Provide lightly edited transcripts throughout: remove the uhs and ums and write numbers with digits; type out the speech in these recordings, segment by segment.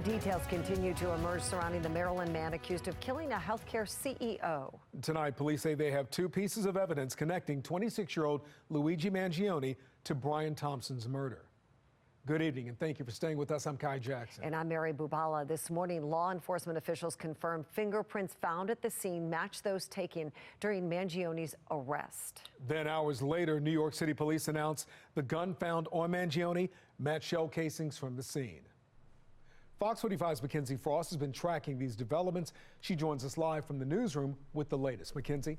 details continue to emerge surrounding the Maryland man accused of killing a healthcare CEO. Tonight, police say they have two pieces of evidence connecting 26-year-old Luigi Mangione to Brian Thompson's murder. Good evening, and thank you for staying with us. I'm Kai Jackson. And I'm Mary Bubala. This morning, law enforcement officials confirmed fingerprints found at the scene match those taken during Mangione's arrest. Then hours later, New York City police announced the gun found on Mangione matched shell casings from the scene. Fox 45's Mackenzie Frost has been tracking these developments. She joins us live from the newsroom with the latest. Mackenzie?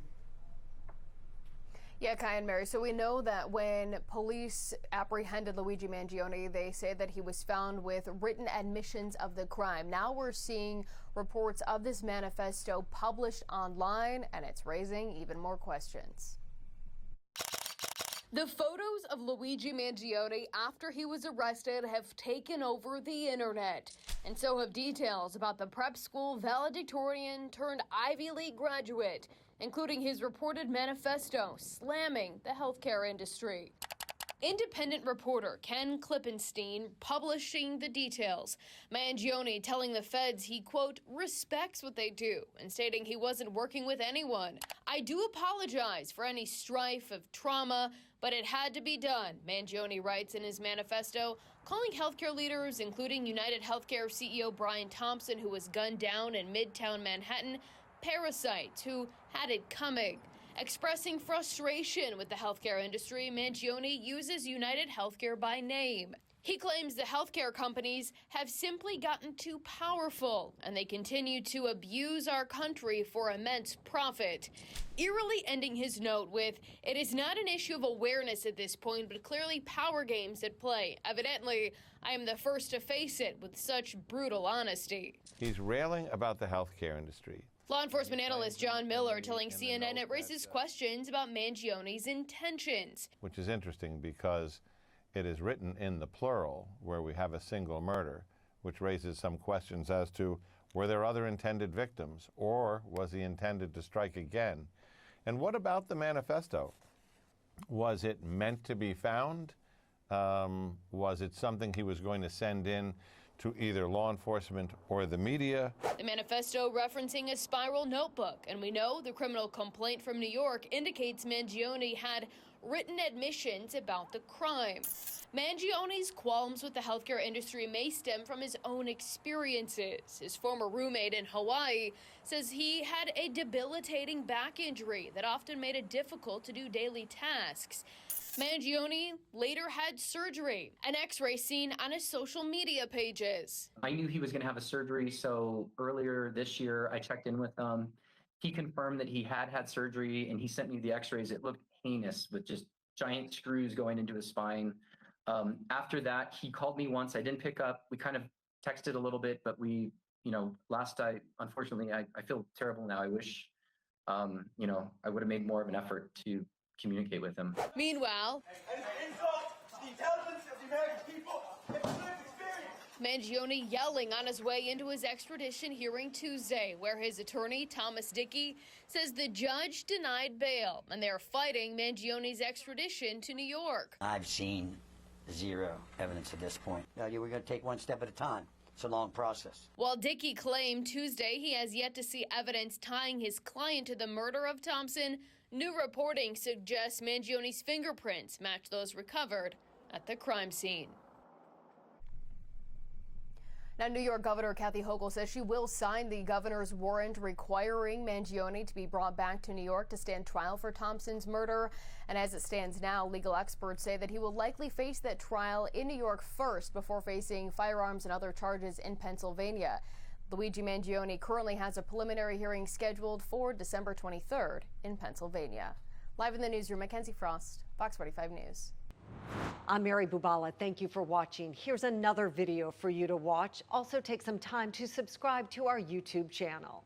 Yeah, Kai and Mary. So we know that when police apprehended Luigi Mangione, they say that he was found with written admissions of the crime. Now we're seeing reports of this manifesto published online, and it's raising even more questions. The photos of Luigi Mangione after he was arrested have taken over the internet. And so have details about the prep school valedictorian turned Ivy League graduate, including his reported manifesto slamming the healthcare industry. Independent reporter Ken Klippenstein publishing the details. Mangione telling the feds he, quote, respects what they do and stating he wasn't working with anyone. I do apologize for any strife of trauma, but it had to be done, Mangione writes in his manifesto, calling healthcare leaders, including United Healthcare CEO Brian Thompson, who was gunned down in Midtown Manhattan, parasites who had it coming. Expressing frustration with the healthcare industry, Mangione uses United Healthcare by name. He claims the healthcare companies have simply gotten too powerful, and they continue to abuse our country for immense profit. Eerily ending his note with, it is not an issue of awareness at this point, but clearly power games at play. Evidently, I am the first to face it with such brutal honesty. He's railing about the healthcare industry. Law enforcement analyst John Miller telling CNN it raises questions about Mangione's intentions. Which is interesting because it is written in the plural where we have a single murder, which raises some questions as to were there other intended victims or was he intended to strike again? And what about the manifesto? Was it meant to be found? Was it something he was going to send in to either law enforcement or the media? The manifesto referencing a spiral notebook, and we know the criminal complaint from New York indicates Mangione had written admissions about the crime. Mangione's qualms with the healthcare industry may stem from his own experiences. His former roommate in Hawaii says he had a debilitating back injury that often made it difficult to do daily tasks. Mangione later had surgery, an x-ray seen on his social media pages. I knew he was going to have a surgery, so earlier this year I checked in with him. He confirmed that he had surgery, and he sent me the x-rays. It looked heinous with just giant screws going into his spine. After that, he called me once. I didn't pick up. We kind of texted a little bit, but unfortunately, I feel terrible now. I wish, I would have made more of an effort to communicate with him. Meanwhile, Mangione yelling on his way into his extradition hearing Tuesday, where his attorney, Thomas Dickey, says the judge denied bail, and they're fighting Mangione's extradition to New York. I've seen zero evidence at this point. We're going to take one step at a time. It's a long process. While Dickey claimed Tuesday he has yet to see evidence tying his client to the murder of Thompson, new reporting suggests Mangione's fingerprints match those recovered at the crime scene. Now, New York Governor Kathy Hochul says she will sign the governor's warrant requiring Mangione to be brought back to New York to stand trial for Thompson's murder. And as it stands now, legal experts say that he will likely face that trial in New York first before facing firearms and other charges in Pennsylvania. Luigi Mangione currently has a preliminary hearing scheduled for December 23rd in Pennsylvania. Live in the newsroom, Mackenzie Frost, Fox 45 News. I'm Mary Bubala. Thank you for watching. Here's another video for you to watch. Also take some time to subscribe to our YouTube channel.